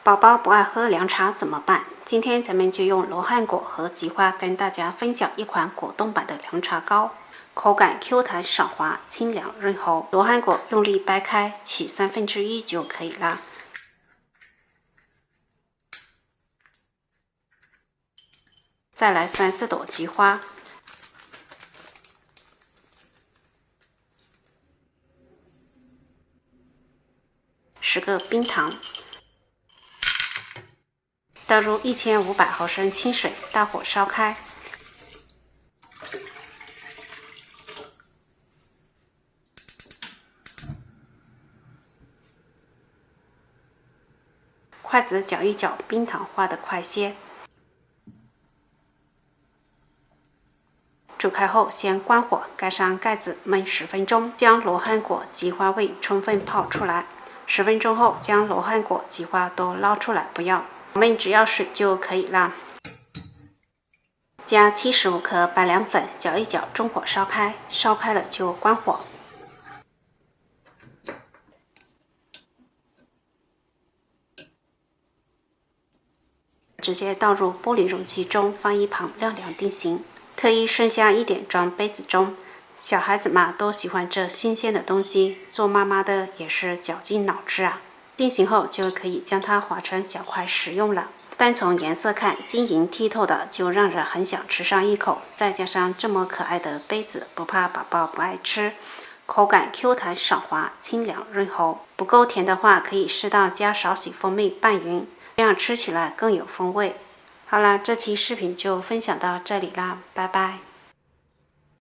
宝宝不爱喝凉茶怎么办？今天咱们就用罗汉果和菊花跟大家分享一款果冻版的凉茶糕，口感 Q 弹爽滑，清凉润喉。罗汉果用力掰开，取1/3就可以啦。再来3-4朵菊花，10个冰糖。倒入1500毫升清水，大火烧开。筷子搅一搅，冰糖化得快些。煮开后，先关火，盖上盖子焖10分钟，将罗汉果、菊花味充分泡出来。10分钟后，将罗汉果、菊花都捞出来，不要。我们只要水就可以啦。加75克白凉粉，搅一搅，中火烧开，烧开了就关火。直接倒入玻璃容器中，放一旁晾凉定型。特意剩下一点装杯子中，小孩子嘛都喜欢这新鲜的东西，做妈妈的也是绞尽脑汁啊。定型后就可以将它划成小块食用了。单从颜色看，晶莹剔透的就让人很想吃上一口，再加上这么可爱的杯子，不怕宝宝不爱吃。口感 Q 弹爽滑，清凉润喉。不够甜的话，可以适当加少许蜂蜜拌匀，这样吃起来更有风味。好了，这期视频就分享到这里啦，拜拜。